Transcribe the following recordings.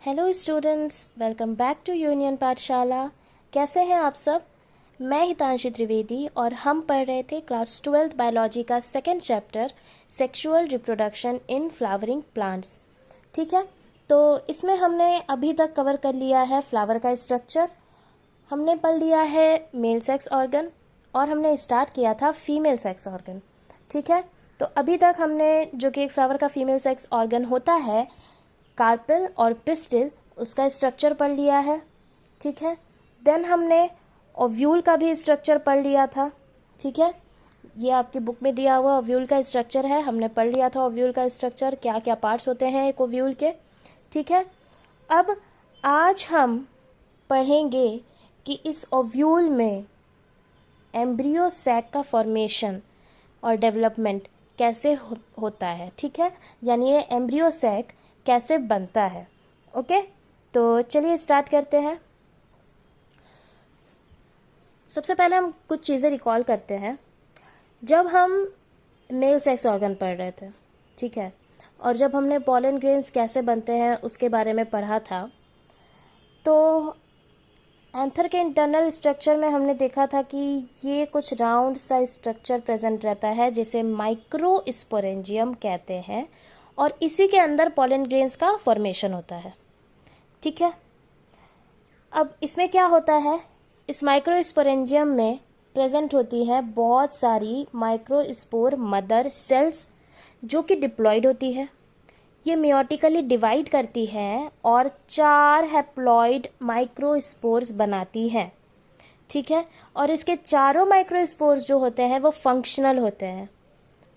Hello students, welcome back to Union Pathshala. कैसे हैं आप सब? मैं हितांशी त्रिवेदी और हम पढ़ रहे थे क्लास 12th बायोलॉजी का second chapter sexual reproduction in flowering plants. ठीक है, तो इसमें हमने अभी तक कवर कर लिया है फ्लावर का स्ट्रक्चर, हमने पढ़ लिया है मेल सेक्स ऑर्गन और हमने स्टार्ट किया था फीमेल सेक्स ऑर्गन। ठीक है, तो अभी तक हमने जो कि एक फ्लावर का फीमेल सेक्स ऑर्गन होता है कार्पेल और पिस्टिल, उसका स्ट्रक्चर पढ़ लिया है। ठीक है, देन हमने ओव्यूल का भी स्ट्रक्चर पढ़ लिया था। ठीक है, ये आपकी बुक में दिया हुआ ओव्यूल का स्ट्रक्चर है, हमने पढ़ लिया था ओव्यूल का स्ट्रक्चर, क्या क्या पार्ट्स होते हैं एक ओव्यूल के। ठीक है, अब आज हम पढ़ेंगे कि इस ओव्यूल में एम्ब्रियो सैक का फॉर्मेशन और डेवलपमेंट कैसे होता है। ठीक है, यानी ये एम्ब्रियो सैक कैसे बनता है। ओके, तो चलिए स्टार्ट करते हैं। सबसे पहले हम कुछ चीज़ें रिकॉल करते हैं। जब हम मेल सेक्स ऑर्गन पढ़ रहे थे, ठीक है, और जब हमने पॉलन ग्रेन्स कैसे बनते हैं उसके बारे में पढ़ा था, तो एंथर के इंटरनल स्ट्रक्चर में हमने देखा था कि ये कुछ राउंड सा स्ट्रक्चर प्रेजेंट रहता है जिसे माइक्रोस्पोरेंजियम कहते हैं, और इसी के अंदर पॉलन ग्रेन्स का फॉर्मेशन होता है। ठीक है, अब इसमें क्या होता है, इस माइक्रोस्पोरेंजियम में प्रेजेंट होती है बहुत सारी माइक्रोस्पोर मदर सेल्स जो कि डिप्लॉयड होती है। ये मियोटिकली डिवाइड करती है और 4 हैप्लॉइड माइक्रोस्पोर्स बनाती हैं। ठीक है, और इसके चारों माइक्रोस्पोर्स जो होते हैं वो फंक्शनल होते हैं।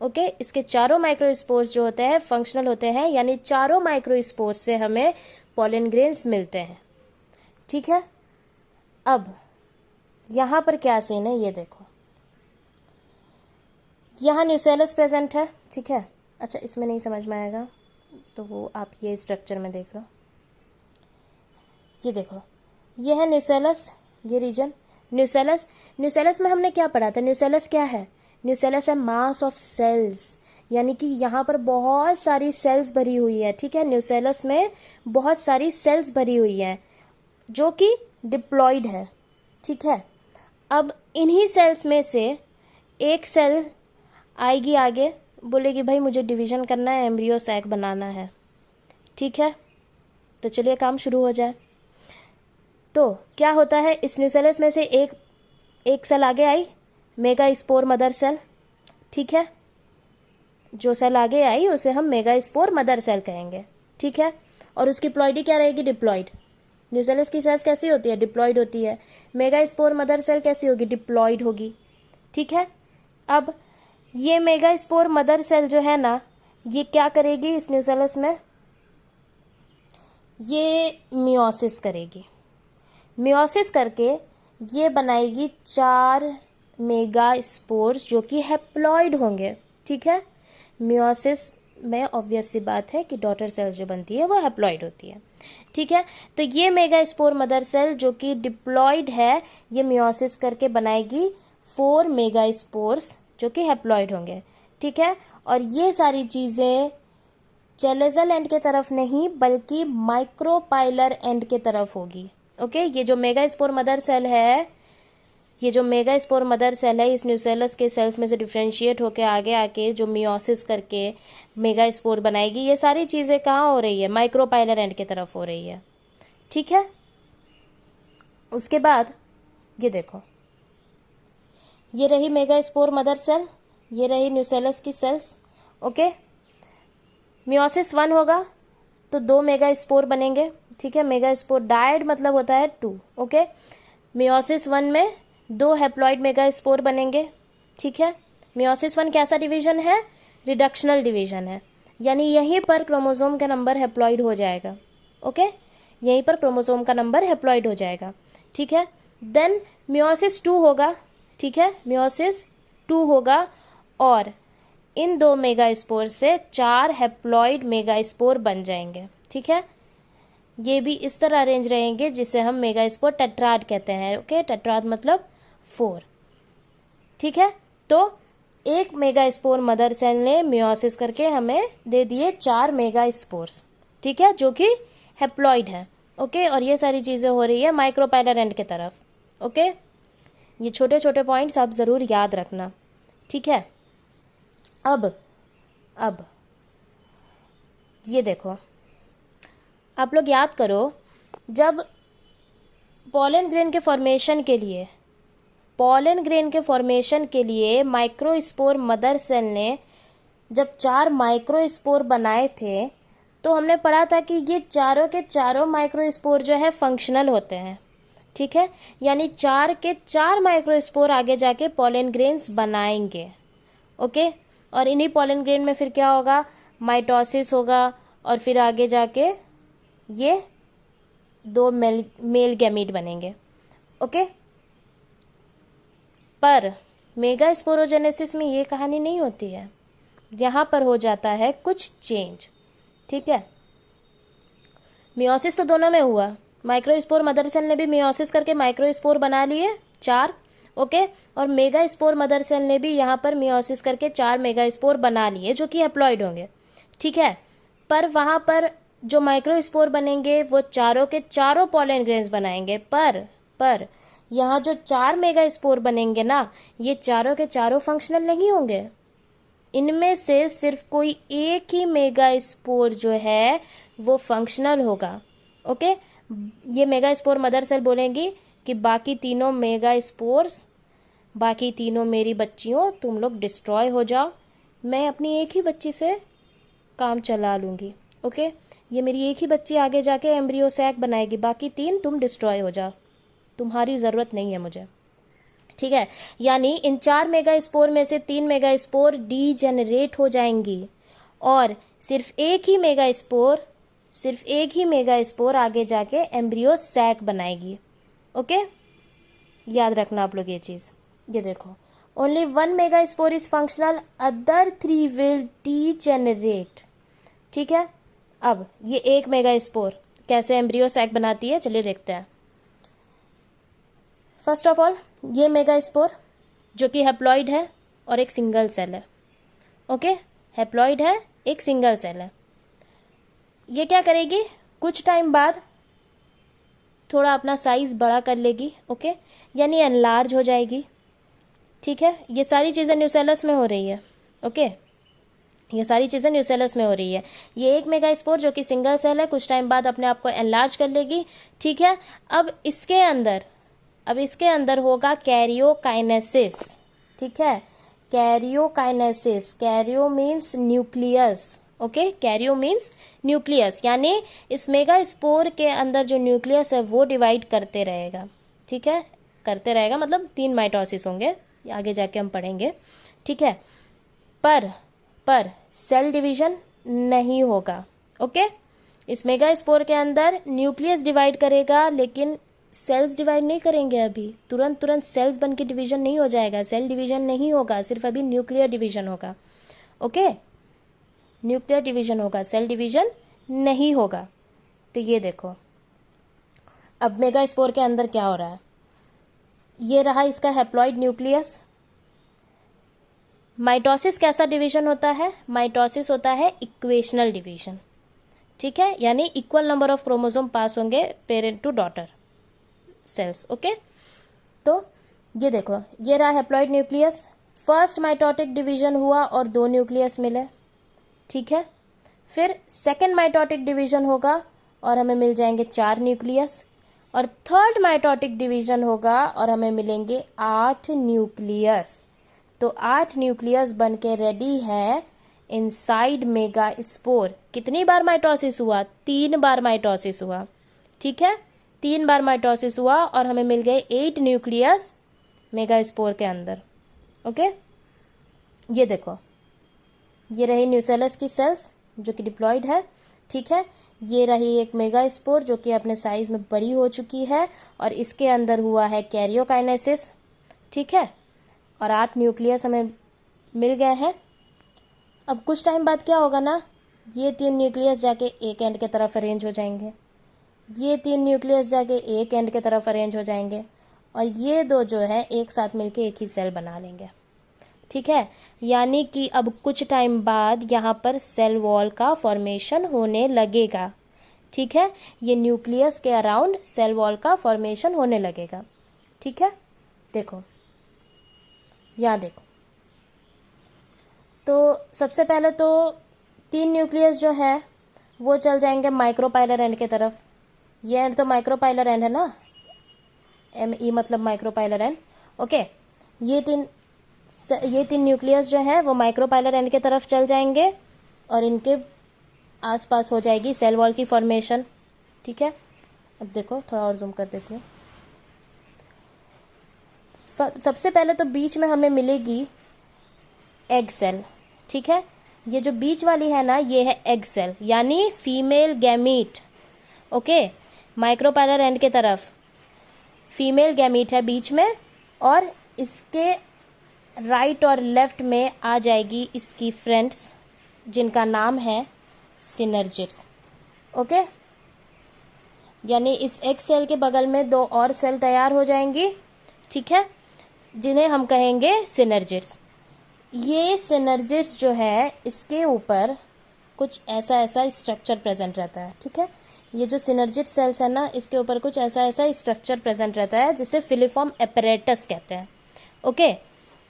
ओके, इसके चारों माइक्रोस्पोर्स जो होते हैं फंक्शनल होते हैं, यानी चारों माइक्रोस्पोर्स से हमें पॉलन ग्रेन्स मिलते हैं। ठीक है, अब यहां पर क्या सीन है ये देखो, यहां न्यूसेलस प्रेजेंट है। ठीक है, अच्छा इसमें नहीं समझ में आएगा तो वो आप ये स्ट्रक्चर में देख लो। ये देखो, ये है न्यूसेलस, ये रीजन न्यूसेलस। न्यूसेलस में हमने क्या पढ़ा था, न्यूसेलस क्या है, न्यूसेलस है मास ऑफ सेल्स, यानी कि यहाँ पर बहुत सारी सेल्स भरी हुई है। ठीक है, न्यूसेलस में बहुत सारी सेल्स भरी हुई है जो कि डिप्लॉयड है। ठीक है, अब इन्हीं सेल्स में से एक सेल आएगी आगे, बोलेगी भाई मुझे डिवीजन करना है, एम्ब्रियो सैक बनाना है। ठीक है, तो चलिए काम शुरू हो जाए। तो क्या होता है, इस न्यूसेलस में से एक सेल आगे आई, मेगा स्पोर मदर सेल। ठीक है, जो सेल आगे आई उसे हम मेगा स्पोर मदर सेल कहेंगे। ठीक है, और उसकी प्लॉइडी क्या रहेगी, डिप्लॉयड। न्यूसेलस की सेल्स कैसी होती है, डिप्लॉयड होती है। मेगा स्पोर मदर सेल कैसी होगी, डिप्लॉयड होगी। ठीक है, अब ये मेगा स्पोर मदर सेल जो है ना, ये क्या करेगी इस न्यूसेलस में, ये मियोसिस करेगी। मियोसिस करके ये बनाएगी 4 मेगा स्पोर्स जो कि हैप्लॉइड होंगे। ठीक है, मियोसिस में ऑब्वियस सी बात है कि डॉटर सेल जो बनती है वो हैप्लॉइड होती है। ठीक है, तो ये मेगा स्पोर मदर सेल जो कि डिप्लॉयड है, ये मियोसिस करके बनाएगी 4 मेगा स्पोर्स जो कि हैप्लॉइड होंगे। ठीक है, और ये सारी चीज़ें चेलेजल एंड के तरफ नहीं बल्कि माइक्रोपाइलर एंड के तरफ होगी। ओके, ये जो मेगा स्पोर मदर सेल है, ये जो मेगा स्पोर मदर सेल है इस न्यूसेलस के सेल्स में से डिफ्रेंशिएट होकर आगे आके जो मियोसिस करके मेगा स्पोर बनाएगी, ये सारी चीज़ें कहाँ हो रही है, माइक्रोपाइलर एंड की तरफ हो रही है। ठीक है, उसके बाद ये देखो, ये रही मेगा स्पोर मदर सेल, ये रही न्यूसेलस की सेल्स। ओके, मियोसिस 1 होगा तो 2 मेगा स्पोर बनेंगे। ठीक है, मेगा स्पोर डायड मतलब होता है 2। ओके, मियोसिस 1 में 2 हैप्लॉइड मेगा स्पोर बनेंगे। ठीक है, मियोसिस 1 कैसा डिवीजन है, रिडक्शनल डिवीजन है, यानी यहीं पर क्रोमोसोम का नंबर हैप्लॉइड हो जाएगा। ओके, यहीं पर क्रोमोसोम का नंबर हैप्लॉइड हो जाएगा। ठीक है, देन मियोसिस 2 होगा। ठीक है, मियोसिस 2 होगा और इन 2 मेगा स्पोर से 4 हैप्लॉइड मेगा स्पोर बन जाएंगे। ठीक है, ये भी इस तरह अरेंज रहेंगे जिसे हम मेगा स्पोर टेट्राड कहते हैं। ओके, टेट्राड मतलब 4। ठीक है, तो एक मेगा स्पोर मदर सेल ने मियोसिस करके हमें दे दिए 4 मेगा स्पोर्स। ठीक है, जो कि हैप्लॉइड है। ओके, और ये सारी चीज़ें हो रही है माइक्रोपाइलर एंड की तरफ। ओके, ये छोटे छोटे पॉइंट्स आप ज़रूर याद रखना, ठीक है। अब ये देखो, आप लोग याद करो, जब पॉलन ग्रेन के फॉर्मेशन के लिए माइक्रोस्पोर मदर सेल ने जब 4 माइक्रोस्पोर बनाए थे, तो हमने पढ़ा था कि ये चारों के चारों माइक्रोस्पोर जो है फंक्शनल होते हैं, ठीक है। यानी 4 के 4 माइक्रोस्पोर आगे जाके पॉलन ग्रेन्स बनाएंगे। ओके, और इन्हीं पॉलन ग्रेन में फिर क्या होगा, माइटोसिस होगा, और फिर आगे जाके ये 2 मेल गैमीट बनेंगे। ओके, पर मेगास्पोरोजेनेसिस में ये कहानी नहीं होती है, यहाँ पर हो जाता है कुछ चेंज, ठीक है। मियोसिस तो दोनों में हुआ, माइक्रोस्पोर मदर सेल ने भी मियोसिस करके माइक्रोस्पोर बना लिए 4, ओके, और मेगास्पोर मदर सेल ने भी यहाँ पर मियोसिस करके 4 मेगास्पोर बना लिए जो कि हैप्लॉइड होंगे, ठीक है। पर वहाँ पर जो माइक्रोस्पोर बनेंगे वो चारों के चारों पॉलन ग्रेन्स बनाएंगे, पर यहाँ जो 4 मेगास्पोर बनेंगे ना, ये चारों के चारों फंक्शनल नहीं होंगे। इनमें से सिर्फ कोई एक ही मेगास्पोर जो है वो फंक्शनल होगा। ओके, ये मेगास्पोर मदर सेल बोलेंगी कि बाकी तीनों मेगास्पोर्स, बाकी तीनों मेरी बच्चियों, तुम लोग डिस्ट्रॉय हो जाओ, मैं अपनी एक ही बच्ची से काम चला लूँगी। ओके, ये मेरी एक ही बच्ची आगे जाके एम्ब्रियो सैक बनाएगी, बाकी 3 तुम डिस्ट्रॉय हो जाओ, तुम्हारी ज़रूरत नहीं है मुझे, ठीक है। यानी इन 4 मेगास्पोर में से 3 मेगास्पोर डीजेनरेट हो जाएंगी और सिर्फ एक ही मेगास्पोर आगे जाके एम्ब्रियो सैक बनाएगी। ओके, याद रखना आप लोग ये चीज़। ये देखो, only 1 megaspore is functional, other 3 will degenerate, ठीक है। अब ये 1 मेगास्पोर कैसे एम्ब्रियो सैक बनाती है, चलिए देखते हैं। फर्स्ट ऑफ ऑल, ये मेगास्पोर जो कि हैप्लॉइड है और एक सिंगल सेल है। ओके, हैप्लॉइड है, एक सिंगल सेल है। ये क्या करेगी, कुछ टाइम बाद थोड़ा अपना साइज बड़ा कर लेगी। ओके, यानी एनलार्ज हो जाएगी, ठीक है। ये सारी चीज़ें न्यूसेलस में हो रही है। ओके, ये सारी चीज़ें न्यूसेलस में हो रही है। ये 1 मेगास्पोर जो कि सिंगल सेल है, कुछ टाइम बाद अपने आप को एनलार्ज कर लेगी, ठीक है। अब इसके अंदर होगा कैरियोकाइनेसिस, ठीक है। Karyokinesis, Cairo means nucleus. Okay, Cairo means nucleus, यानी इस मेगास्पोर के अंदर जो न्यूक्लियस है वो डिवाइड करते रहेगा, ठीक है। करते रहेगा मतलब 3 माइटोसिस होंगे, आगे जाके हम पढ़ेंगे, ठीक है। पर सेल डिवीजन नहीं होगा। ओके, इस मेगास्पोर के अंदर न्यूक्लियस डिवाइड करेगा, लेकिन सेल्स डिवाइड नहीं करेंगे। अभी तुरंत सेल्स बन के डिवीजन नहीं हो जाएगा, सेल डिवीजन नहीं होगा, सिर्फ अभी न्यूक्लियर डिवीजन होगा। ओके, न्यूक्लियर डिवीजन होगा, सेल डिवीजन नहीं होगा। तो ये देखो, अब मेगास्पोर के अंदर क्या हो रहा है, ये रहा इसका हैप्लॉइड न्यूक्लियस। माइटोसिस कैसा डिवीजन होता है, माइटोसिस होता है इक्वेशनल डिवीजन, ठीक है। यानी equal number of chromosome pass होंगे parent to daughter cells. Okay, तो ये देखो, ये रहा haploid nucleus. First mitotic division हुआ और 2 न्यूक्लियस मिले, ठीक है। फिर सेकेंड माइटोटिक डिवीजन होगा और हमें मिल जाएंगे 4 न्यूक्लियस, और थर्ड माइटोटिक डिवीजन होगा और हमें मिलेंगे 8 न्यूक्लियस। तो 8 न्यूक्लियस बन के रेडी है इनसाइड मेगास्पोर। कितनी बार माइटोसिस हुआ, 3 बार माइटोसिस हुआ, ठीक है। 3 बार माइटोसिस हुआ और हमें मिल गए 8 न्यूक्लियस मेगास्पोर के अंदर। ओके, ये देखो, ये रही न्यूसेलस की सेल्स जो कि डिप्लॉयड है, ठीक है। ये रही एक मेगास्पोर जो कि अपने साइज में बड़ी हो चुकी है और इसके अंदर हुआ है कैरियोकाइनेसिस, ठीक है। और 8 न्यूक्लियस हमें मिल गए हैं। अब कुछ टाइम बाद क्या होगा ना, ये 3 न्यूक्लियस जाके एक एंड के तरफ अरेंज हो जाएंगे, ये 3 न्यूक्लियस जाके एक एंड के तरफ अरेंज हो जाएंगे, और ये 2 जो है एक साथ मिलके एक ही सेल बना लेंगे, ठीक है। यानी कि अब कुछ टाइम बाद यहाँ पर सेल वॉल का फॉर्मेशन होने लगेगा, ठीक है, ये न्यूक्लियस के अराउंड सेल वॉल का फॉर्मेशन होने लगेगा। ठीक है, देखो यहाँ देखो, तो सबसे पहले तो 3 न्यूक्लियस जो है वो चल जाएंगे माइक्रोपाइलर एंड के तरफ। ये एंड तो माइक्रोपाइलर एंड है ना, ME मतलब माइक्रोपाइलर एंड। ओके, ये तीन न्यूक्लियस जो है वो माइक्रोपाइलर एंड के तरफ चल जाएंगे और इनके आसपास हो जाएगी सेल वॉल की फॉर्मेशन। ठीक है, अब देखो थोड़ा और जूम कर देती हूँ। सबसे पहले तो बीच में हमें मिलेगी एग सेल। ठीक है, ये जो बीच वाली है ना, ये है एग सेल यानी female gamete. Okay, micropylar and के तरफ फीमेल गैमीट है बीच में, और इसके राइट और लेफ्ट में आ जाएगी इसकी फ्रेंड्स जिनका नाम है सिनर्जिड्स। ओके, यानी इस एग सेल के बगल में 2 और सेल तैयार हो जाएंगी। ठीक है, जिन्हें हम कहेंगे सिनर्जिड्स। ये सिनर्जिड्स जो है इसके ऊपर कुछ ऐसा स्ट्रक्चर प्रेजेंट रहता है। ठीक है, ये जो सिनर्जिड सेल्स है ना, इसके ऊपर कुछ ऐसा स्ट्रक्चर प्रेजेंट रहता है जिसे फिलीफॉर्म एपरेटस कहते हैं। ओके,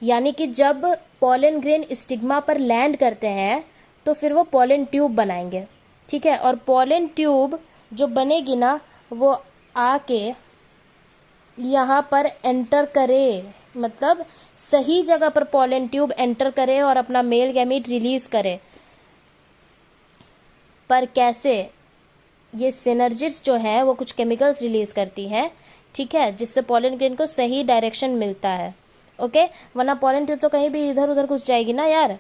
यानी कि जब पॉलन ग्रेन स्टिग्मा पर लैंड करते हैं तो फिर वो पॉलन ट्यूब बनाएंगे। ठीक है, और पॉलन ट्यूब जो बनेगी ना, वो आके यहाँ पर एंटर करे, मतलब सही जगह पर पॉलन ट्यूब एंटर करे और अपना मेल गैमीट रिलीज करे। पर कैसे? ये सिनर्जिड्स जो है वो कुछ केमिकल्स रिलीज करती है। ठीक है, जिससे पॉलन ग्रेन को सही डायरेक्शन मिलता है। ओके, वरना पॉलन ट्यूब तो कहीं भी इधर उधर घुस जाएगी ना यार।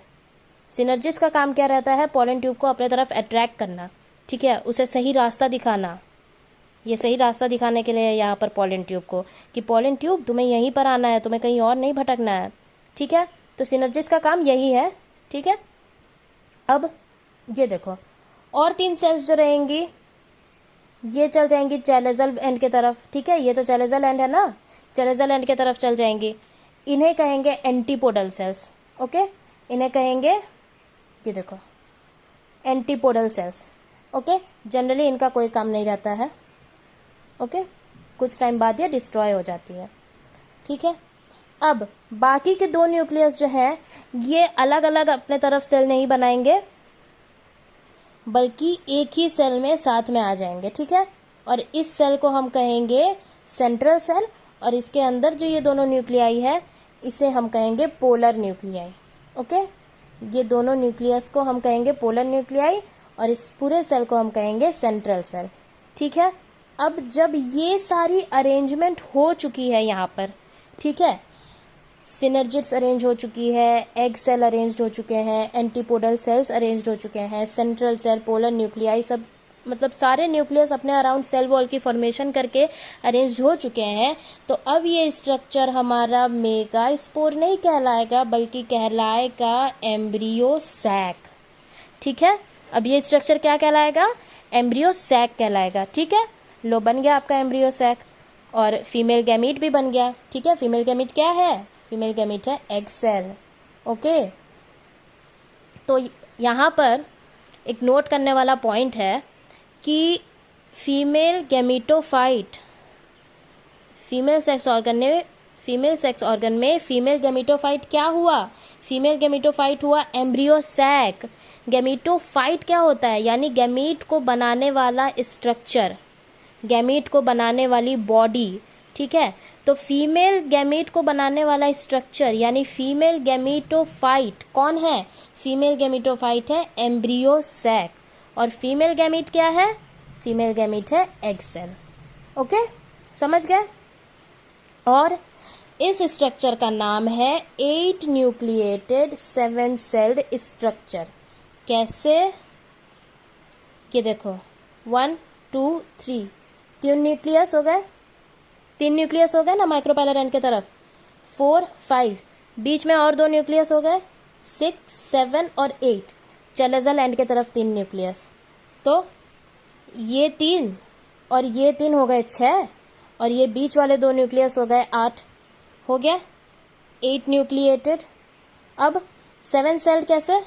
सिनर्जिड्स का काम क्या रहता है? पॉलन ट्यूब को अपने तरफ अट्रैक्ट करना। ठीक है, उसे सही रास्ता दिखाना। ये सही रास्ता दिखाने के लिए यहाँ पर पॉलन ट्यूब को, कि पॉलन ट्यूब तुम्हें यहीं पर आना है, तुम्हें कहीं और नहीं भटकना है। ठीक है, तो सिनर्जिड्स का काम यही है। ठीक है, अब ये देखो और 3 सेल्स जो रहेंगी ये चल जाएंगी चैलेजल एंड के तरफ। ठीक है, ये तो चैलेजल एंड है ना, चैलेजल एंड के तरफ चल जाएंगी। इन्हें कहेंगे एंटीपोडल सेल्स। ओके, इन्हें कहेंगे, ये देखो एंटीपोडल सेल्स। ओके, जनरली इनका कोई काम नहीं रहता है। ओके, कुछ टाइम बाद ये डिस्ट्रॉय हो जाती है। ठीक है, अब बाकी के 2 न्यूक्लियस जो है ये अलग अलग अपने तरफ सेल नहीं बनाएंगे, बल्कि एक ही सेल में साथ में आ जाएंगे। ठीक है, और इस सेल को हम कहेंगे सेंट्रल सेल, और इसके अंदर जो ये दोनों न्यूक्लियाई है इसे हम कहेंगे पोलर न्यूक्लियाई। ओके, ये दोनों न्यूक्लियस को हम कहेंगे पोलर न्यूक्लियाई और इस पूरे सेल को हम कहेंगे सेंट्रल सेल। ठीक है, अब जब ये सारी अरेंजमेंट हो चुकी है यहाँ पर, ठीक है, सिनर्जिड्स अरेंज हो चुकी है, एग सेल अरेंज हो चुके हैं, एंटीपोडल सेल्स अरेंज हो चुके हैं, सेंट्रल सेल, पोलर न्यूक्लियाई, सब मतलब सारे न्यूक्लियस अपने अराउंड सेल वॉल की फॉर्मेशन करके अरेंज हो चुके हैं। तो अब ये स्ट्रक्चर हमारा मेगा स्पोर नहीं कहलाएगा, बल्कि कहलाएगा एम्ब्रियो सैक। ठीक है, अब ये स्ट्रक्चर क्या कहलाएगा? एम्ब्रियो सैक कहलाएगा। ठीक है, लो बन गया आपका एम्ब्रियो सैक, और फीमेल गैमीट भी बन गया। ठीक है, फीमेल गैमीट क्या है? फीमेल गैमीट है एग सेल। ओके, तो यहाँ पर एक नोट करने वाला पॉइंट है कि female gametophyte, female sex organ में फीमेल गैमीटोफाइट क्या हुआ? फीमेल गैमीटोफाइट हुआ एम्ब्रियो सैक। गैमीटोफाइट क्या होता है? यानी गैमीट को बनाने वाला स्ट्रक्चर, गैमीट को बनाने वाली बॉडी। ठीक है, तो फीमेल गैमीट को बनाने वाला स्ट्रक्चर यानी फीमेल गैमीटोफाइट कौन है? फीमेल गैमीटोफाइट है एम्ब्रियो सैक। और फीमेल गैमीट क्या है? फीमेल गैमीट है एग सेल। ओके, समझ गए? और इस स्ट्रक्चर का नाम है 8 न्यूक्लिएटेड 7 सेल्ड स्ट्रक्चर। कैसे? ये देखो 1 2 3 3 न्यूक्लियस हो गए, 3 न्यूक्लियस हो गए ना माइक्रोपाइलर एंड के तरफ, 4 5, बीच में और 2 न्यूक्लियस हो गए, 6 7 और 8, चैलेजल एंड के तरफ 3 न्यूक्लियस। तो ये 3 और ये 3 हो गए 6, और ये बीच वाले 2 न्यूक्लियस हो गए 8, हो गया 8 न्यूक्लिएटेड। अब 7 सेल कैसे?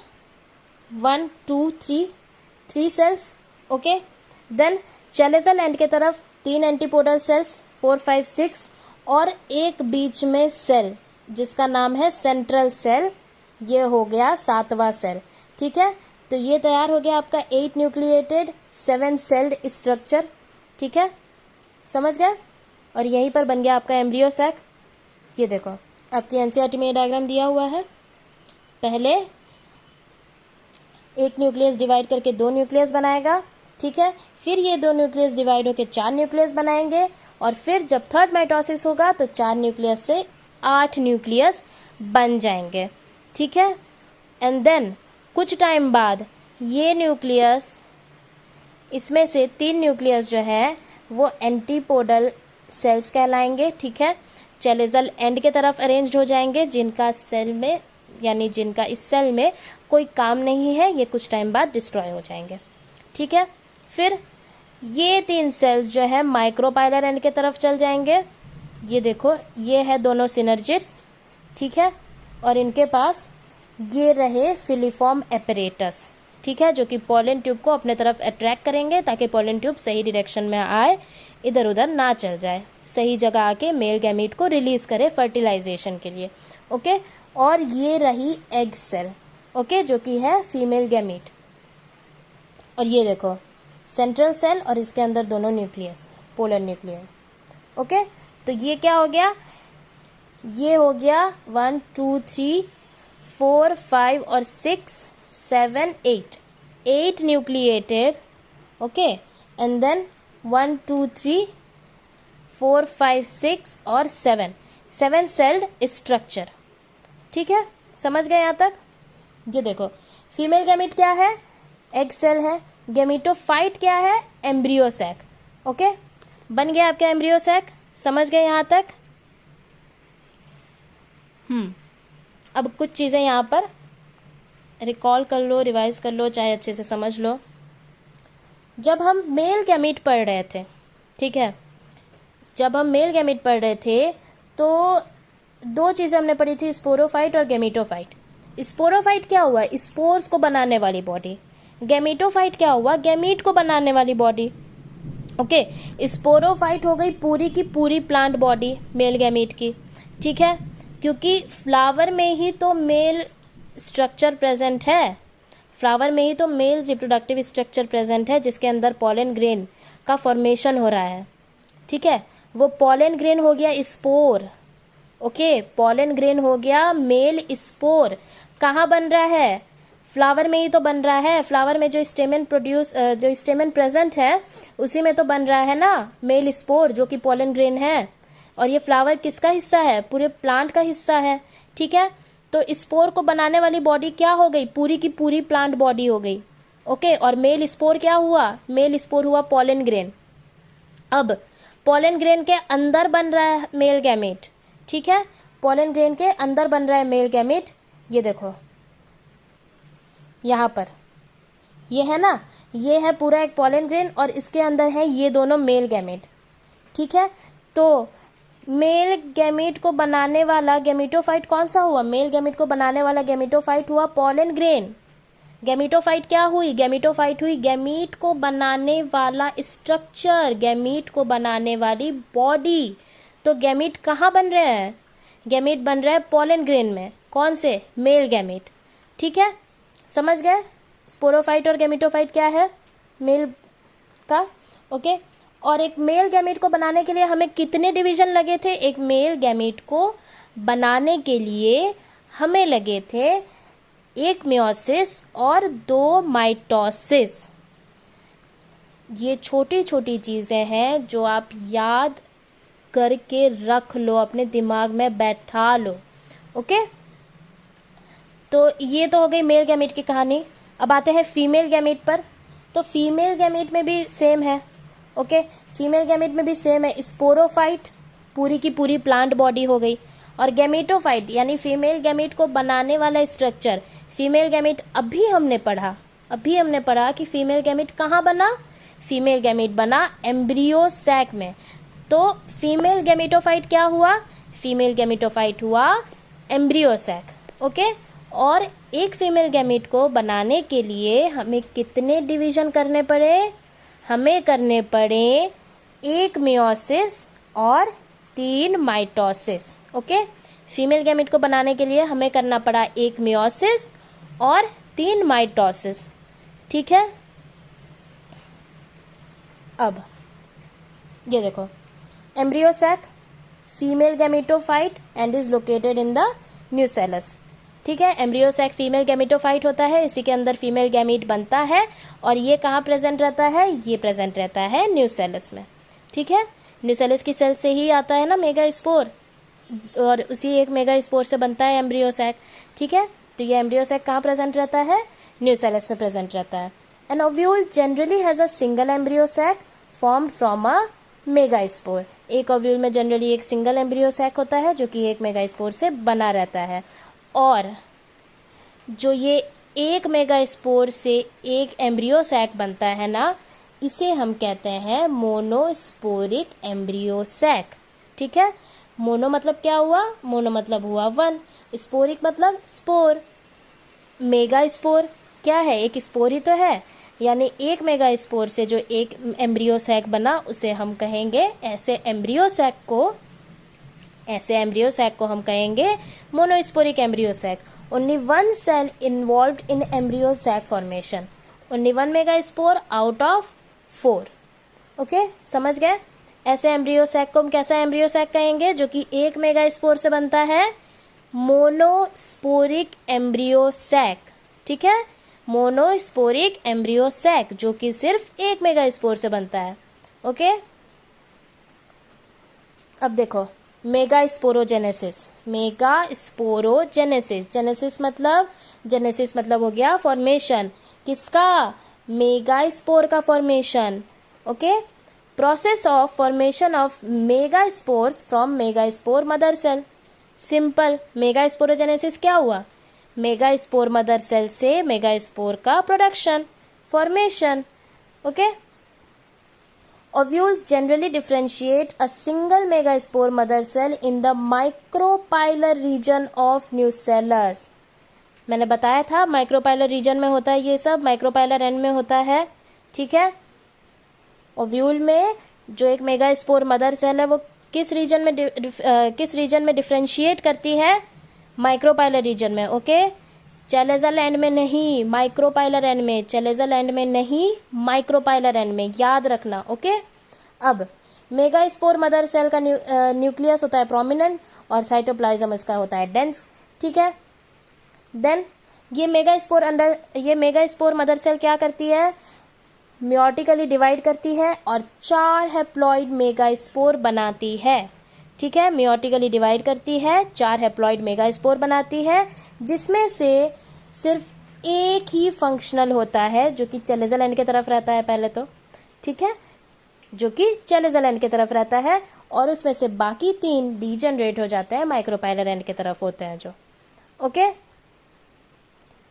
1 2 3 3 cells. Okay, then chalazal end के तरफ 3 एंटीपोडल सेल्स 4, 5, 6 और एक बीच में सेल जिसका नाम है सेंट्रल सेल, ये हो गया 7वां सेल। ठीक है, तो ये तैयार हो गया आपका 8 न्यूक्लिएटेड 7 सेल्ड स्ट्रक्चर। ठीक है, समझ गए। और यहीं पर बन गया आपका एम्ब्रियो सैक। ये देखो आपकी एनसीईआरटी में ये डायग्राम दिया हुआ है। पहले एक न्यूक्लियस डिवाइड करके 2 न्यूक्लियस बनाएगा। ठीक है, फिर ये 2 न्यूक्लियस डिवाइड होकर 4 न्यूक्लियस बनाएंगे और फिर जब थर्ड माइटोसिस होगा तो 4 न्यूक्लियस से 8 न्यूक्लियस बन जाएंगे। ठीक है, एंड देन कुछ टाइम बाद ये न्यूक्लियस, इसमें से 3 न्यूक्लियस जो है वो एंटीपोडल सेल्स कहलाएंगे। ठीक है, चेलेजल एंड के तरफ अरेंज्ड हो जाएंगे, जिनका सेल में यानी जिनका इस सेल में कोई काम नहीं है, ये कुछ टाइम बाद डिस्ट्रॉय हो जाएंगे। ठीक है, फिर ये 3 सेल्स जो है माइक्रोपाइलर एंड के तरफ चल जाएंगे। ये देखो ये है दोनों सिनर्जिड्स। ठीक है, और इनके पास ये रहे फिलीफॉर्म एपरेटस। ठीक है, जो कि पॉलन ट्यूब को अपने तरफ अट्रैक्ट करेंगे ताकि पॉलन ट्यूब सही डायरेक्शन में आए, इधर उधर ना चल जाए, सही जगह आके मेल गैमीट को रिलीज करे फर्टिलाइजेशन के लिए। ओके, और ये रही एग सेल। ओके, जो कि है फीमेल गैमीट। और ये देखो सेंट्रल सेल और इसके अंदर दोनों न्यूक्लियस, पोलर न्यूक्लियस। ओके, तो ये क्या हो गया, ये हो गया 1, 2, 3, 4, 5 और 6, 7, 8 न्यूक्लिएटेड। ओके, एंड देन 1, 2, 3, 4, 5, 6 और 7 सेल्ड स्ट्रक्चर। ठीक है, समझ गए यहाँ तक। ये देखो फीमेल गैमीट क्या है, एग सेल है। गैमीटोफाइट क्या है, एम्ब्रियो सैक। ओके, बन गया आपका एम्ब्रियो सैक। समझ गए यहाँ तक। अब कुछ चीजें यहाँ पर रिकॉल कर लो, रिवाइज कर लो, चाहे अच्छे से समझ लो। जब हम मेल गैमीट पढ़ रहे थे, ठीक है, जब हम मेल गैमीट पढ़ रहे थे तो 2 चीजें हमने पढ़ी थी, स्पोरोफाइट और गैमीटोफाइट। स्पोरोफाइट क्या हुआ, स्पोर्स को बनाने वाली बॉडी। गैमीटोफाइट क्या हुआ, गैमीट को बनाने वाली बॉडी। ओके, स्पोरोफाइट हो गई पूरी की पूरी प्लांट बॉडी मेल गैमीट की। ठीक है, क्योंकि फ्लावर में ही तो मेल स्ट्रक्चर प्रेजेंट है, फ्लावर में ही तो मेल रिप्रोडक्टिव स्ट्रक्चर प्रेजेंट है, जिसके अंदर पॉलन ग्रेन का फॉर्मेशन हो रहा है। ठीक है, वो पॉलन ग्रेन हो गया स्पोर। ओके, पॉलन ग्रेन हो गया मेल स्पोर। कहाँ बन रहा है, फ्लावर में ही तो बन रहा है। फ्लावर में जो स्टेमन प्रेजेंट है उसी में तो बन रहा है ना मेल स्पोर, जो कि पॉलन ग्रेन है। और ये फ्लावर किसका हिस्सा है, पूरे प्लांट का हिस्सा है। ठीक है, तो स्पोर को बनाने वाली बॉडी क्या हो गई, पूरी की पूरी प्लांट बॉडी हो गई। ओके, और मेल स्पोर क्या हुआ, मेल स्पोर हुआ पॉलन ग्रेन। अब पॉलन ग्रेन के अंदर बन रहा है मेल गैमेट। ठीक है, पॉलन ग्रेन के अंदर बन रहा है मेल गैमेट। ये देखो यहाँ पर ये है ना, ये है पूरा एक पॉलन ग्रेन और इसके अंदर है ये दोनों मेल गैमेट। ठीक है, तो मेल गैमेट को बनाने वाला गैमेटोफाइट कौन सा हुआ, मेल गैमेट को बनाने वाला गैमेटोफाइट हुआ पॉलन ग्रेन। गैमेटोफाइट क्या हुई, गैमेटोफाइट हुई गैमीट को बनाने वाला स्ट्रक्चर, गैमीट को बनाने वाली बॉडी। तो गैमीट कहाँ बन रहे हैं, गैमीट बन रहा है पॉलन ग्रेन में। कौन से, मेल गैमीट। ठीक है, समझ गए। स्पोरोफाइट और गैमेटोफाइट क्या है, मेल का। ओके, और एक मेल गैमीट को बनाने के लिए हमें कितने डिवीजन लगे थे, एक मेल गैमीट को बनाने के लिए हमें लगे थे 1 मियोसिस और 2 माइटोसिस। ये छोटी छोटी चीजें हैं जो आप याद करके रख लो, अपने दिमाग में बैठा लो। ओके, तो ये तो हो गई मेल गैमीट की कहानी। अब आते हैं फीमेल गैमीट पर। तो फीमेल गैमीट में भी सेम है। ओके, फीमेल गैमीट में भी सेम है, स्पोरोफाइट पूरी की पूरी प्लांट बॉडी हो गई, और गैमेटोफाइट यानी फीमेल गैमीट को बनाने वाला स्ट्रक्चर। फीमेल गैमीट अभी हमने पढ़ा कि फीमेल गैमीट कहाँ बना, फीमेल गैमीट बना एम्ब्रियो सैक में। तो फीमेल गैमेटोफाइट क्या हुआ, फीमेल गैमेटोफाइट हुआ एम्ब्रियो सैक। ओके, और एक फीमेल गैमीट को बनाने के लिए हमें कितने डिवीजन करने पड़े, हमें करने पड़े 1 मियोसिस और 3 माइटोसिस। ओके, फीमेल गैमेट को बनाने के लिए हमें करना पड़ा 1 मियोसिस और 3 माइटोसिस। ठीक है, अब ये देखो, embryo sac, female gametophyte and is located in the nucellus. ठीक है, एम्ब्रियो सैक फीमेल गैमेटोफाइट होता है, इसी के अंदर फीमेल गैमीट बनता है और ये कहाँ प्रेजेंट रहता है, ये प्रेजेंट रहता है न्यूसेलस में। ठीक है, न्यूसेलस की सेल से ही आता है ना मेगा स्पोर, और उसी एक मेगा स्पोर से बनता है एम्ब्रियो सैक। ठीक है, तो ये एम्ब्रियो सैक कहाँ प्रेजेंट रहता है, न्यूसेलस में प्रेजेंट रहता है। An ovule generally has a single embryo sac formed from a megaspore. एक ओव्यूल में जनरली एक सिंगल एम्ब्रियो सैक होता है जो कि एक मेगा स्पोर से बना रहता है, और जो ये एक मेगा स्पोर से एक एम्ब्रियो सैक बनता है ना, इसे हम कहते हैं मोनोस्पोरिक एम्ब्रियो सैक। ठीक है, मोनो मतलब क्या हुआ, मोनो मतलब हुआ 1, स्पोरिक मतलब स्पोर, मेगा स्पोर क्या है, एक स्पोर ही तो है, यानी एक मेगा स्पोर से जो एक एम्ब्रियो सैक बना उसे हम कहेंगे, ऐसे एम्ब्रियो सैक को हम कहेंगे monosporic embryo sac. Only 1 cell involved in embryo sac formation, only 1 megaspore out of 4। ओके, समझ गए? ऐसे एम्ब्रियो सैक को हम कैसा एम्ब्रियो सैक कहेंगे, जो कि एक मेगा स्पोर से बनता है, मोनोस्पोरिक एम्ब्रियो सैक। ठीक है, मोनोस्पोरिक एम्ब्रियो सैक जो कि सिर्फ एक मेगा स्पोर से बनता है। ओके, अब देखो, मेगा स्पोरोजेनेसिस, जेनेसिस मतलब हो गया फॉर्मेशन, किसका, मेगा स्पोर का formation. Okay, process of formation of megaspores from megaspore mother cell. Simple, megasporogenesis क्या हुआ, मेगा स्पोर मदर सेल से मेगा स्पोर का production, formation. Okay, ovules generally differentiate a single megaspore mother cell in the micropylar region of nucellus। मैंने बताया था micropylar reason में होता है ये सब, माइक्रोपाइलर एंड में होता है। ठीक है, ओव्यूल में जो एक मेगास्पोर मदर सेल है वो किस रीजन में डिफरेंशिएट करती है, माइक्रोपाइलर रीजन में। ओके, चैलेजल एंड में नहीं, माइक्रोपाइलर एंड में, चैलेजल एंड में नहीं, माइक्रोपाइलर एंड में, याद रखना। ओके, अब मेगा स्पोर मदर सेल का न्यूक्लियस होता है प्रोमिनेंट और साइटोप्लाज्म इसका होता है डेंस। ठीक है, देन ये मेगा स्पोर मदर सेल क्या करती है, म्योटिकली डिवाइड करती है और 4 हैप्लॉइड मेगा स्पोर बनाती है। ठीक है, म्योटिकली डिवाइड करती है, 4 हैप्लॉइड मेगा स्पोर बनाती है, जिसमें से सिर्फ एक ही फंक्शनल होता है जो कि चैलेजल एंड की तरफ रहता है पहले तो। ठीक है, जो कि चैलेजल एंड की तरफ रहता है, और उसमें से बाकी 3 डीजनरेट हो जाते हैं, माइक्रोपाइलर एंड की तरफ होते हैं जो। ओके,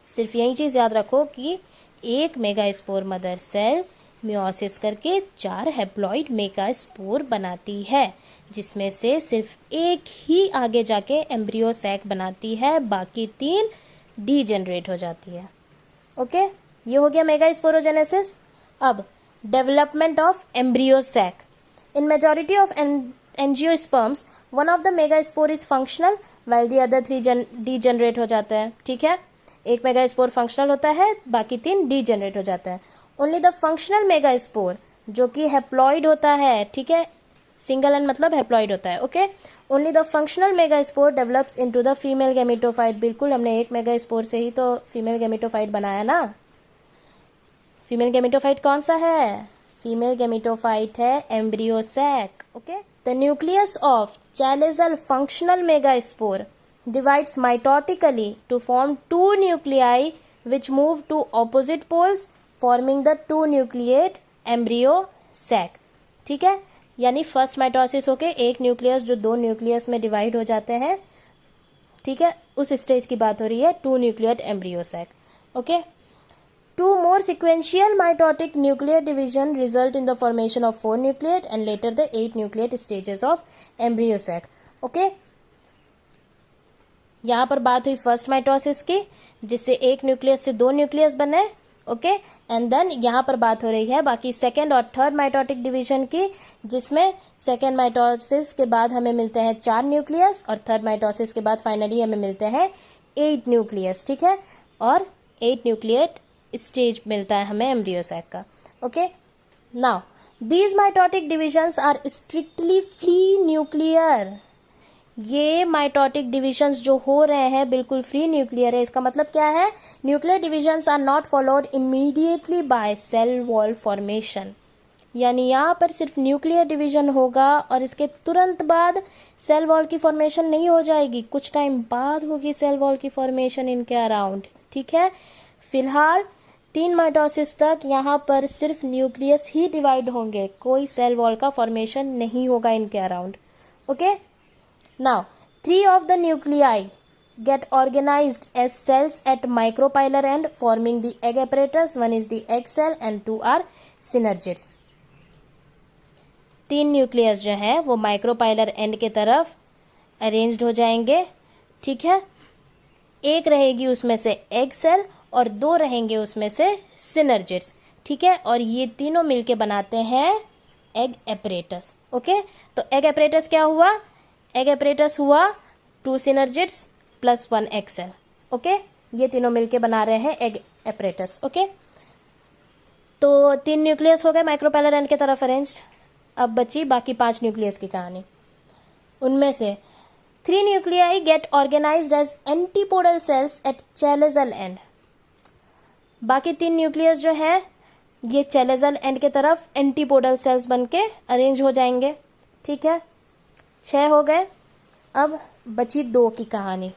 सिर्फ यही चीज याद रखो कि एक megaspore mother cell meiosis करके 4 हैप्लॉइड मेगा स्पोर बनाती है, जिसमें से सिर्फ एक ही आगे जाके एम्ब्रियो सैक बनाती है, बाकी 3 डीजनरेट हो जाती है। ओके, ये हो गया मेगा स्पोरोजेनेसिस। अब development of embryo sac. In majority of angiosperms one of the megaspore is functional while the other 3 degenerate हो जाते हैं। ठीक है, एक मेगा स्पोर फंक्शनल होता है, बाकी 3 डीजनरेट हो जाते हैं। Only the functional mega spore जो कि हैप्लॉइड होता है, ठीक है, सिंगल एन मतलब हैप्लॉइड होता है। Okay, only the functional mega spore develops into the female gametophyte. बिल्कुल, हमने एक मेगा स्पोर से ही तो फीमेल गैमेटोफाइट बनाया ना। फीमेल गैमेटोफाइट कौन सा है, फीमेल गैमेटोफाइट है embryo sac. Okay, the nucleus of chalazal functional megaspore divides mitotically to form 2 nuclei which move to opposite poles forming the 2 nucleate embryo sac। ठीक है, यानी first mitosis होके एक nucleus जो 2 न्यूक्लियस में divide हो जाते हैं। ठीक है, उस स्टेज की बात हो रही है, 2 nucleate embryo sac। Okay, 2 more sequential mitotic nucleate division result in the formation of 4 nucleate and later the 8 nucleate stages of embryo sac। Okay, यहाँ पर बात हुई फर्स्ट माइटोसिस की, जिससे एक न्यूक्लियस से 2 न्यूक्लियस बने। ओके, एंड देन यहाँ पर बात हो रही है बाकी सेकेंड और थर्ड माइटोटिक डिवीजन की, जिसमें सेकेंड माइटोसिस के बाद हमें मिलते हैं 4 न्यूक्लियस और थर्ड माइटोसिस के बाद फाइनली हमें मिलते हैं 8 न्यूक्लियस, ठीक है, और 8 न्यूक्लिएट स्टेज मिलता है हमें एम्ब्रियो सैक का। Okay, now these mitotic divisions are strictly free nuclear. ये माइटोटिक डिविजन्स जो हो रहे हैं बिल्कुल फ्री न्यूक्लियर है। इसका मतलब क्या है? Nuclear divisions are not followed immediately by cell wall formation, यानी यहाँ पर सिर्फ न्यूक्लियर डिवीजन होगा और इसके तुरंत बाद सेल वॉल की फॉर्मेशन नहीं हो जाएगी, कुछ टाइम बाद होगी सेल वॉल की फॉर्मेशन इनके अराउंड, ठीक है। फिलहाल 3 माइटोसिस तक यहाँ पर सिर्फ न्यूक्लियस ही डिवाइड होंगे, कोई सेल वॉल का फॉर्मेशन नहीं होगा इनके around. Okay, now 3 of the nuclei get organized as cells at micropylar end forming the egg apparatus. One is the egg cell and 2 are synergids. 3 nucleus जो है वो micropylar and के तरफ arranged हो जाएंगे, ठीक है। एक रहेगी उसमें से एग सेल और 2 रहेंगे उसमें से सिनर्जिड्स, ठीक है, और ये तीनों मिलके बनाते हैं एग एपरेटस। ओके, तो एग एपरेटस क्या हुआ? एग एपरेटस हुआ 2 synergids plus 1 egg cell. Okay, ये तीनों मिलके बना रहे हैं एग एपरेटस। ओके, तो 3 न्यूक्लियस हो गए माइक्रोपाइलर एंड के तरफ अरेंज्ड। अब बची बाकी 5 न्यूक्लियस की कहानी। उनमें से 3 nuclei get organized as antipodal cells at chalazal end. बाकी 3 न्यूक्लियस जो है ये चैलेजल एंड के तरफ एंटीपोडल सेल्स बनके अरेंज हो जाएंगे, ठीक है। 6 हो गए। अब बची 2 की कहानी।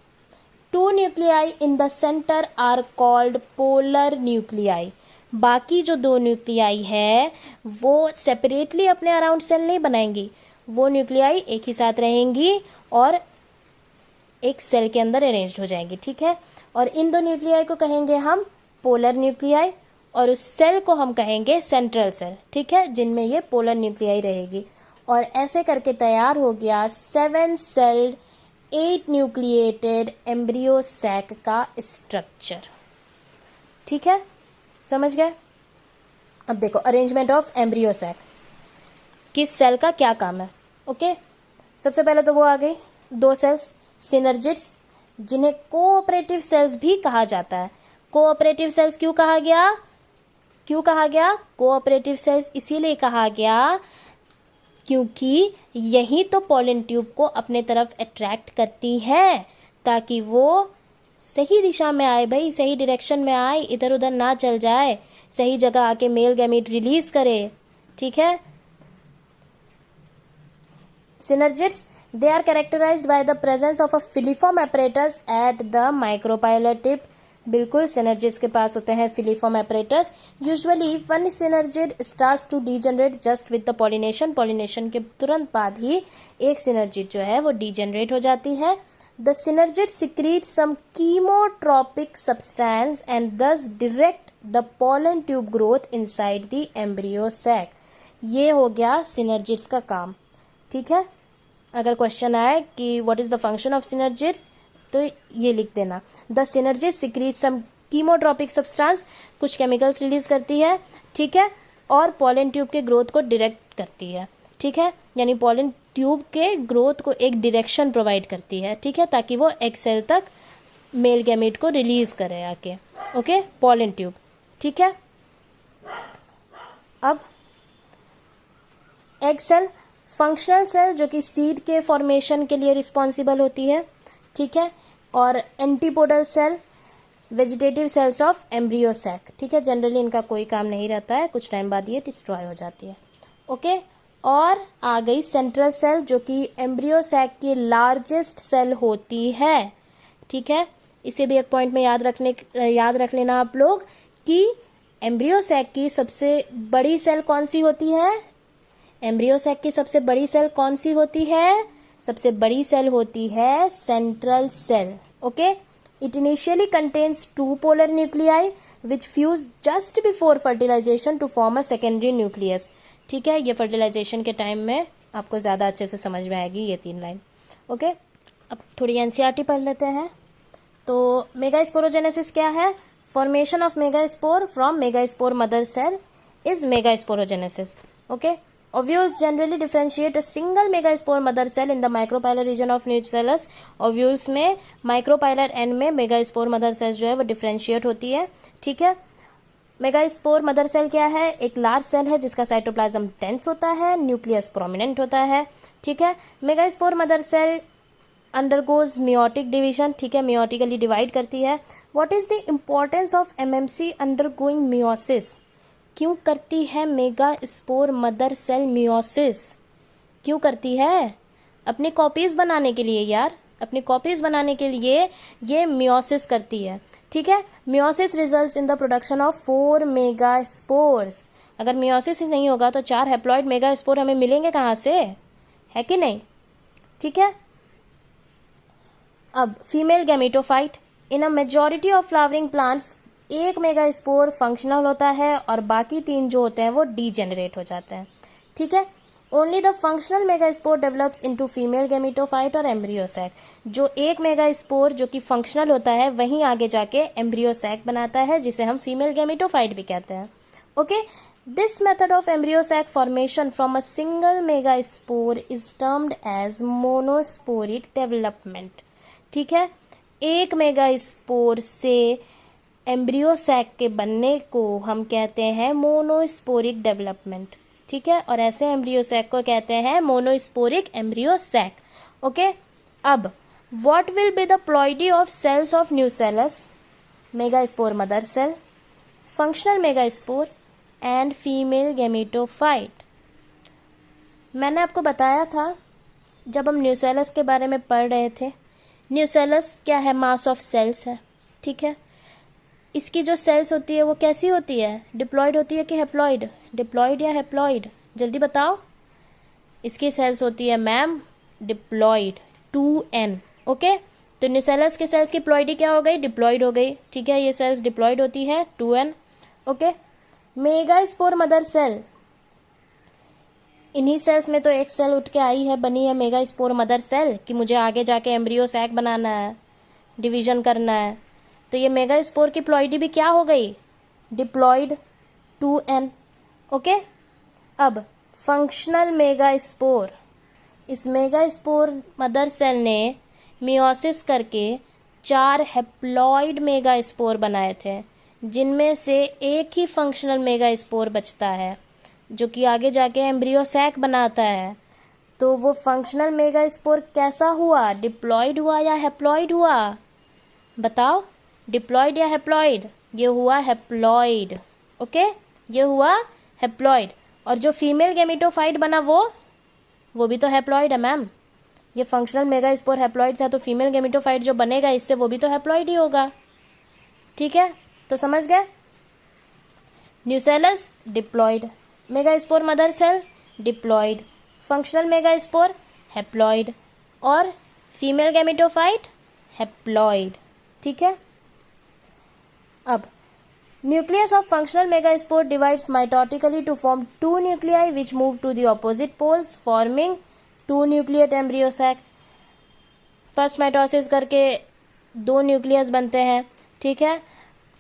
2 nuclei in the centre are called polar nuclei. बाकी जो 2 न्यूक्लियाई है वो सेपरेटली अपने अराउंड सेल नहीं बनाएंगी, वो न्यूक्लियाई एक ही साथ रहेंगी और एक सेल के अंदर अरेंज्ड हो जाएंगी, ठीक है। और इन 2 न्यूक्लियाई को कहेंगे हम पोलर न्यूक्लियाई और उस सेल को हम कहेंगे सेंट्रल सेल, ठीक है, जिनमें ये पोलर न्यूक्लियाई रहेगी। और ऐसे करके तैयार हो गया 7 सेल्ड 8 न्यूक्लिएटेड एम्ब्रियो सैक का स्ट्रक्चर, ठीक है, समझ गए। अब देखो अरेंजमेंट ऑफ एम्ब्रियो सैक, किस सेल का क्या काम है। ओके, सबसे पहले तो वो आ गई 2 सेल्स सिनर्जिड्स, जिन्हें कोऑपरेटिव सेल्स भी कहा जाता है। कोऑपरेटिव सेल्स क्यों कहा गया? कोऑपरेटिव सेल्स इसीलिए कहा गया क्योंकि यही तो पॉलन ट्यूब को अपने तरफ अट्रैक्ट करती है ताकि वो सही दिशा में आए, भाई सही डायरेक्शन में आए, इधर उधर ना चल जाए, सही जगह आके मेल गैमीट रिलीज करे, ठीक है। Synergids they are characterized by the presence of a filiform apparatus at the micropylar tip। बिल्कुल सिनर्जिड्स के पास होते हैं filiform apparatus. Usually one synergid starts to degenerate just with the pollination. Pollination के तुरंत बाद ही एक सिनर्जिड जो है वो डीजेनरेट हो जाती है। The synergid secrete some chemotropic substance and these direct the pollen tube growth inside the embryo sac. ये हो गया सिनर्जिड्स का काम, ठीक है। अगर क्वेश्चन आए कि what is the function of synergids तो ये लिख देना, the synergid secrete some chemotropic substance, कुछ केमिकल्स रिलीज करती है, ठीक है, और पॉलन ट्यूब के ग्रोथ को डायरेक्ट करती है, ठीक है, यानी पॉलन ट्यूब के ग्रोथ को एक डायरेक्शन प्रोवाइड करती है, ठीक है, ताकि वो एग सेल तक मेल गैमीट को रिलीज करे आके। ओके, पॉलन ट्यूब, ठीक है। अब एग सेल फंक्शनल सेल जो कि सीड के फॉर्मेशन के लिए रिस्पॉन्सिबल होती है, ठीक है, और antipodal cell vegetative cells of embryo sac, ठीक है। जनरली इनका कोई काम नहीं रहता है, कुछ टाइम बाद ये डिस्ट्रॉय हो जाती है। ओके, और आ गई सेंट्रल सेल जो कि एम्ब्रियो सैक की लार्जेस्ट सेल होती है, ठीक है। इसे भी एक पॉइंट में याद रख लेना आप लोग कि एम्ब्रियो सैक की सबसे बड़ी सेल कौन सी होती है। एम्ब्रियो सैक की सबसे बड़ी सेल कौन सी होती है? सबसे बड़ी सेल होती है central cell. Okay, it initially contains 2 polar nuclei which fuse just before fertilization to form a secondary nucleus, ठीक है। ये फर्टिलाइजेशन के टाइम में आपको ज्यादा अच्छे से समझ में आएगी ये 3 लाइन। ओके, अब थोड़ी एनसीईआरटी पढ़ लेते हैं। तो मेगास्पोरोजेनेसिस क्या है? formation of megaspore from megaspore mother cell is megasporogenesis. Okay, ovules generally differentiate a single megaspore mother cell in the micropylar region of nucellus. ovules में micropylar end में megaspore mother cells जो है वो differentiate होती है. ठीक है, megaspore mother cell क्या है? एक लार्ज सेल है जिसका साइटोप्लाज्म डेंस होता है, न्यूक्लियस प्रोमिनेंट होता है. ठीक है, megaspore mother cell undergoes meiotic division. ठीक है, मियोटिकली डिवाइड करती है. What is the importance of MMC undergoing meiosis? क्यों करती है मेगास्पोर मदर सेल मियोसिस? क्यों करती है? अपनी कॉपीज बनाने के लिए यार, अपनी कॉपीज बनाने के लिए ये मियोसिस करती है. ठीक है, meiosis results in the production of 4 megaspores. अगर मियोसिस ही नहीं होगा तो 4 हैप्लॉइड मेगास्पोर हमें मिलेंगे कहाँ से? है कि नहीं? ठीक है, अब female gametophyte. In a majority of flowering plants एक मेगास्पोर फंक्शनल होता है और बाकी 3 जो होते हैं वो डीजेनरेट हो जाते हैं. ठीक है, only the functional megaspore develops into female gametophyte और एम्ब्रियोसैक. जो एक मेगास्पोर जो कि फंक्शनल होता है वहीं आगे जाके एम्ब्रियोसैक बनाता है जिसे हम फीमेल गैमेटोफाइट भी कहते हैं. Okay, this method of embryo sac formation from a single megaspore is termed as monosporic development. ठीक है, एक मेगास्पोर से एम्ब्रियोसैक के बनने को हम कहते हैं मोनोस्पोरिक डेवलपमेंट. ठीक है, और ऐसे एम्ब्रियोसैक को कहते हैं मोनोस्पोरिक एम्ब्रियोसैक. ओके, अब what will be the ploidy of cells of nucellus? Megaspore mother cell, functional megaspore and female gametophyte. मैंने आपको बताया था जब हम न्यूसेलस के बारे में पढ़ रहे थे, न्यूसेलस क्या है? मास ऑफ सेल्स है. ठीक है, इसकी जो सेल्स होती है वो कैसी होती है? डिप्लॉयड होती है कि हैप्लॉयड? डिप्लॉयड या हैप्लॉयड? जल्दी बताओ. इसकी सेल्स होती है मैम डिप्लॉयड, 2n. ओके, तो न्यूसेलस के सेल्स की प्लॉइडी क्या हो गई? डिप्लॉयड हो गई. ठीक है, ये सेल्स डिप्लॉयड होती है 2n. Okay, megaspore mother cell, इन्हीं सेल्स में तो एक सेल उठ के आई है, बनी है मेगास्पोर मदर सेल कि मुझे आगे जाके एम्ब्रियोसैक बनाना है, डिवीजन करना है. तो ये मेगास्पोर की प्लॉइडी भी क्या हो गई? Diploid, 2n. ओके, अब फंक्शनल मेगास्पोर, इस मेगास्पोर मदर सेल ने मियोसिस करके 4 हैप्लॉइड मेगास्पोर बनाए थे जिनमें से एक ही फंक्शनल मेगास्पोर बचता है जो कि आगे जाके एम्ब्रियोसैक बनाता है. तो वो फंक्शनल मेगास्पोर कैसा हुआ? डिप्लॉयड हुआ या हैप्लॉयड हुआ? बताओ, डिप्लॉयड या हैप्लॉयड? ये हुआ हैप्लॉयड. ओके, ये हुआ हैप्लॉयड. और जो फीमेल गैमेटोफाइट बना वो भी तो हैप्लॉयड है मैम. ये फंक्शनल मेगास्पोर हैप्लॉयड था तो फीमेल गैमेटोफाइट जो बनेगा इससे वो भी तो हैप्लॉयड ही होगा. ठीक है, तो समझ गए? Nucellus diploid, megaspore mother cell diploid, functional megaspore haploid और फीमेल गैमेटोफाइट हैप्लॉयड. ठीक है, अब nucleus of functional megaspore divides mitotically to form 2 nuclei which move to the opposite poles forming 2 nucleate embryo sac. First mitosis करके 2 nucleus बनते हैं. ठीक है,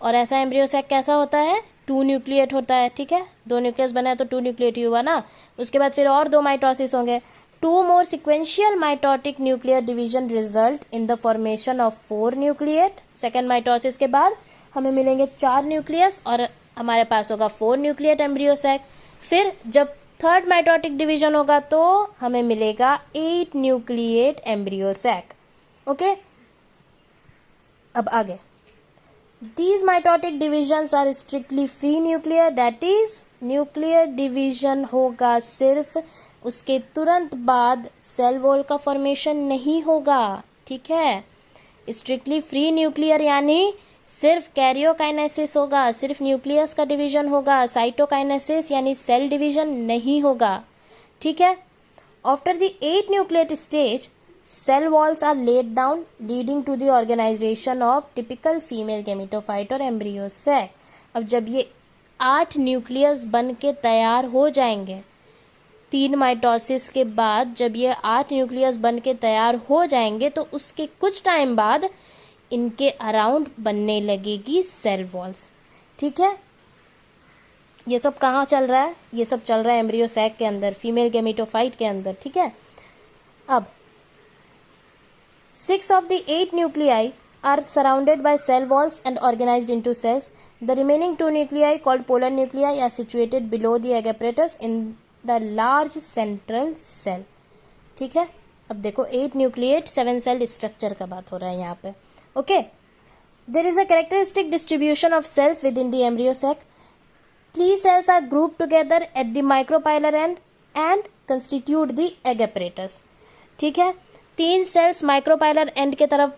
और ऐसा एम्ब्रियो सैक कैसा होता है? 2 न्यूक्लिएट होता है. ठीक है, 2 न्यूक्लियस बना है तो 2 न्यूक्लिएट ही हुआ ना. उसके बाद फिर और 2 माइटोसिस होंगे. 2 more sequential mitotic nuclear division result in the formation of 4 nucleate. Second mitosis के बाद हमें मिलेंगे 4 न्यूक्लियस और हमारे पास होगा 4 न्यूक्लिएट एम्ब्रियोसैक. फिर जब थर्ड माइटोटिक डिवीजन होगा तो हमें मिलेगा 8 न्यूक्लिएट एम्ब्रियोसैक. ओके, अब आगे. These mitotic divisions are strictly free nuclear, that is nuclear division होगा सिर्फ, उसके तुरंत बाद सेल वॉल का फॉर्मेशन नहीं होगा. ठीक है, स्ट्रिक्टली फ्री न्यूक्लियर यानी सिर्फ कैरियोकाइनेसिस होगा, सिर्फ न्यूक्लियस का डिवीजन होगा, साइटोकाइनेसिस यानी सेल डिवीजन नहीं होगा. ठीक है, after the 8 nucleate stage cell walls are laid down leading to the organization of typical female gametophyte और embryo sac. अब जब ये 8 न्यूक्लियस बन के तैयार हो जाएंगे 3 माइटोसिस के बाद, जब ये 8 न्यूक्लियस बन के तैयार हो जाएंगे तो उसके कुछ टाइम बाद इनके अराउंड बनने लगेगी सेल वॉल्स। ठीक है, ये सब कहाँ चल रहा है? ये सब चल रहा है एम्ब्रियो सैक के अंदर, फीमेल गैमेटोफाइट के अंदर। ठीक है, अब 6 of the 8 nuclei are surrounded by cell walls and organized into cells. The remaining 2 nuclei, called polar nuclei, are situated below the egg apparatus in the large central cell. ठीक है, अब देखो 8 nucleate 7 cell structure का बात हो रहा है यहाँ पे। Okay, there is a characteristic distribution of cells within the embryo sac. 3 cells are grouped together at the micropylar end and constitute the egg apparatus. ठीक है, 3 सेल्स माइक्रोपाइलर एंड के तरफ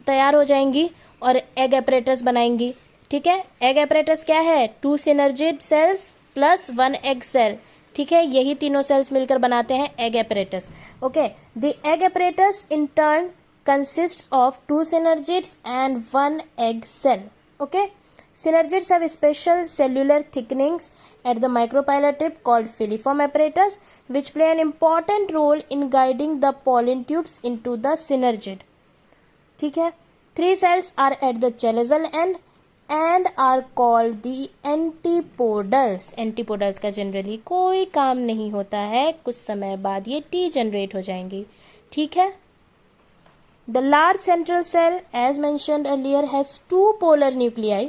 तैयार हो जाएंगी और एग एपरेटस बनाएंगी। ठीक है, एग एपरेटस क्या है? 2 synergid cells plus 1 egg cell. ठीक है, यही तीनों सेल्स मिलकर बनाते हैं egg apparatus. Okay, the egg apparatus in turn consist of 2 synergids and 1 egg cell. Okay, synergids have special cellular thickenings at the micropylar tip called filiform apparatus, which play an important role in guiding the pollen tubes into the synergid. ठीक है, 3 cells are at the chalazal end and are called the antipodals. Antipodals का generally कोई काम नहीं होता है, कुछ समय बाद ये टी जनरेट हो जाएंगी। ठीक है, the large central cell as mentioned earlier has 2 polar nuclei.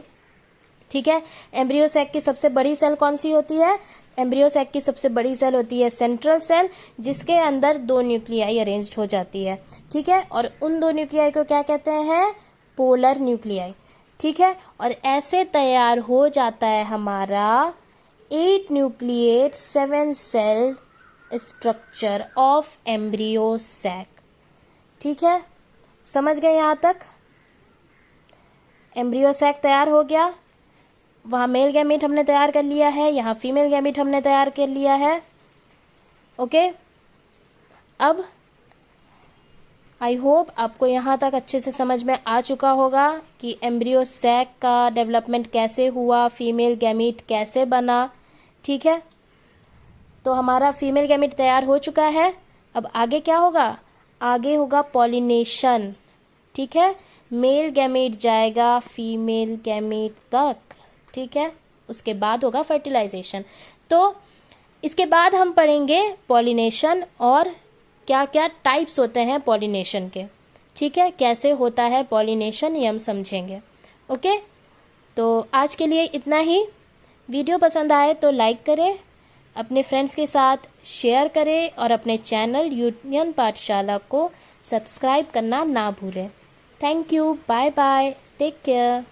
ठीक है, एम्ब्रियो सैक की सबसे बड़ी सेल कौन सी होती है? एम्ब्रियो सैक की सबसे बड़ी सेल होती है सेंट्रल सेल, जिसके अंदर 2 न्यूक्लियाई अरेंज्ड हो जाती है। ठीक है, और उन 2 न्यूक्लियाई को क्या कहते हैं? Polar nuclei. ठीक है, और ऐसे तैयार हो जाता है हमारा 8 nucleate 7 cell structure of embryo sac. ठीक है, समझ गए यहाँ तक? एम्ब्रियो सैक तैयार हो गया, वहाँ मेल गैमीट हमने तैयार कर लिया है, यहाँ फीमेल गैमीट हमने तैयार कर लिया है। ओके, अब आई होप आपको यहाँ तक अच्छे से समझ में आ चुका होगा कि एम्ब्रियो सैक का डेवलपमेंट कैसे हुआ, फीमेल गैमीट कैसे बना। ठीक है, तो हमारा फीमेल गैमीट तैयार हो चुका है। अब आगे क्या होगा? आगे होगा पॉलिनेशन। ठीक है, मेल गैमीट जाएगा फीमेल गैमीट तक। ठीक है, उसके बाद होगा फर्टिलाइजेशन। तो इसके बाद हम पढ़ेंगे पॉलिनेशन और क्या क्या टाइप्स होते हैं पॉलिनेशन के। ठीक है, कैसे होता है पॉलिनेशन ये हम समझेंगे। ओके, तो आज के लिए इतना ही। वीडियो पसंद आए तो लाइक करें, अपने फ्रेंड्स के साथ शेयर करें और अपने चैनल यूनियन पाठशाला को सब्सक्राइब करना ना भूलें। Thank you, bye bye, take care.